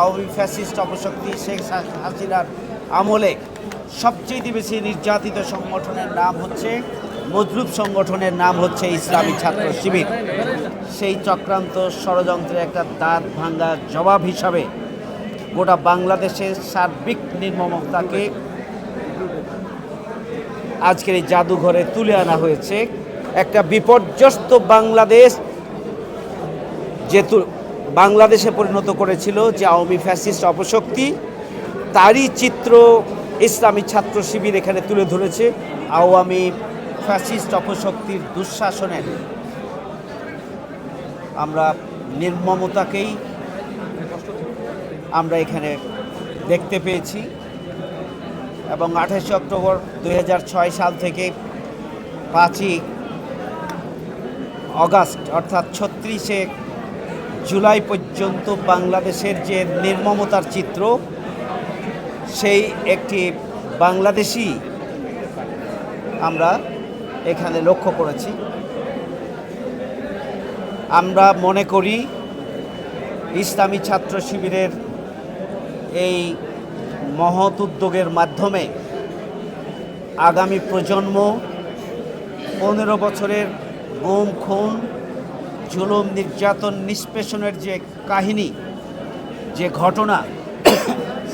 Awami fascist অপশক্তি শেখ হাসিনার আমলে সবচেয়ে বেশি নির্যাতিত সংগঠনের নাম হচ্ছে মজলুম, সংগঠনের নাম হচ্ছে ইসলামী ছাত্র শিবির। সেই চক্রান্ত ষড়যন্ত্রের একটা দাঁত ভাঙ্গা জবাব হিসাবে গোটা বাংলাদেশের সার্বিক নির্মমতাকে আজকের এই জাদুঘরে তুলে আনা হয়েছে। একটা বিপর্যস্ত বাংলাদেশ যেহেতু বাংলাদেশে পরিণত করেছিল যে আওয়ামী ফ্যাসিস্ট অপশক্তি, তারই চিত্র ইসলামী ছাত্র শিবির এখানে তুলে ধরেছে। আওয়ামী ফ্যাসিস্ট অপশক্তির দুঃশাসনের আমরা নির্মমতাকেই আমরা এখানে দেখতে পেয়েছি এবং 28 অক্টোবর 2006 সাল থেকে 5ই অগাস্ট অর্থাৎ 36শে জুলাই পর্যন্ত বাংলাদেশের যে নির্মমতার চিত্র, সেই একটি বাংলাদেশি আমরা এখানে লক্ষ্য করেছি। আমরা মনে করি ইসলামী ছাত্র শিবিরের এই মহৎ উদ্যোগের মাধ্যমে আগামী প্রজন্ম 15 বছরের গুম, খুন, জুলুম, নির্যাতন, নিষ্পেষণের যে কাহিনী, যে ঘটনা,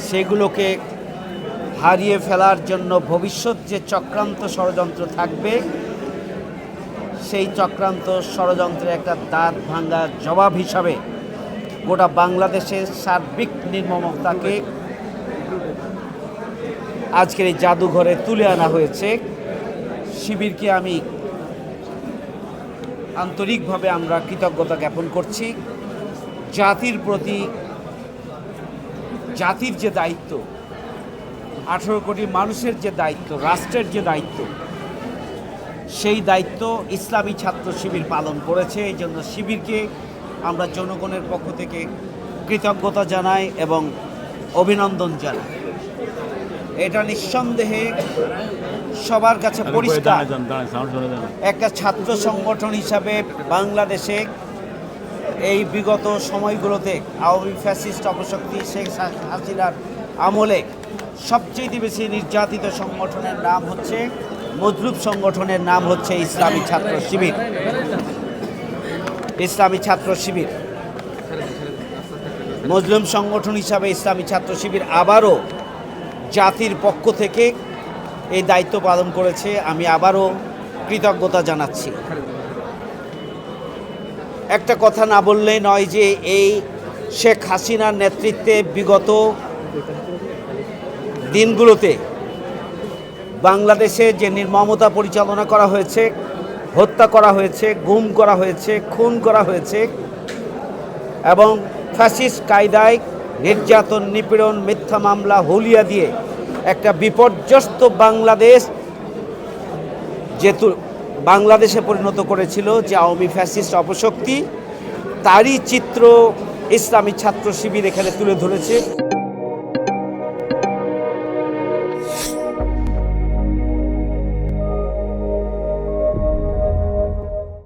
সেগুলোকে হারিয়ে ফেলার জন্য ভবিষ্যৎ যে চক্রান্ত ষড়যন্ত্র থাকবে, সেই চক্রান্ত ষড়যন্ত্রের একটা দাঁত ভাঙ্গা জবাব হিসাবে গোটা বাংলাদেশের সার্বিক নির্মমতাকে আজকের এই জাদুঘরে তুলে আনা হয়েছে। শিবিরকে আমি আন্তরিকভাবে আমরা কৃতজ্ঞতা জ্ঞাপন করছি। জাতির প্রতি, জাতির যে দায়িত্ব, 18 কোটি মানুষের যে দায়িত্ব, রাষ্ট্রের যে দায়িত্ব, সেই দায়িত্ব ইসলামী ছাত্র শিবির পালন করেছে। এই জন্য শিবিরকে আমরা জনগণের পক্ষ থেকে কৃতজ্ঞতা জানাই এবং অভিনন্দন জানাই। এটা নিঃসন্দেহে সবার কাছে পরিষ্কার, একটা ছাত্র সংগঠন হিসাবে বাংলাদেশে এই বিগত সময়গুলোতে আওয়ামী ফ্যাসিস্ট অপশক্তি শেখ হাসিনার আমলে সবচেয়ে বেশি নির্যাতিত সংগঠনের নাম হচ্ছে মজলুম, সংগঠনের নাম হচ্ছে ইসলামী ছাত্র শিবির। ইসলামী ছাত্র শিবির মজলুম সংগঠন হিসাবে ইসলামী ছাত্র শিবির আবারও জাতির পক্ষ থেকে এই দায়িত্ব পালন করেছে। আমি আবারও কৃতজ্ঞতা জানাচ্ছি। একটা কথা না বললেই নয় যে এই শেখ হাসিনার নেতৃত্বে বিগত দিনগুলোতে বাংলাদেশে যে নির্মমতা পরিচালনা করা হয়েছে, হত্যা করা হয়েছে, গুম করা হয়েছে, খুন করা হয়েছে এবং ফ্যাসিস্ট কায়দায় নির্যাতন, নিপীড়ন, মিথ্যা মামলা, হুলিয়া দিয়ে একটা বিপর্যস্ত বাংলাদেশ যেহেতু বাংলাদেশে পরিণত করেছিল যে আওয়ামী ফ্যাসিস্ট অপশক্তি, তারই চিত্র ইসলামী ছাত্র শিবির এখানে তুলে ধরেছে।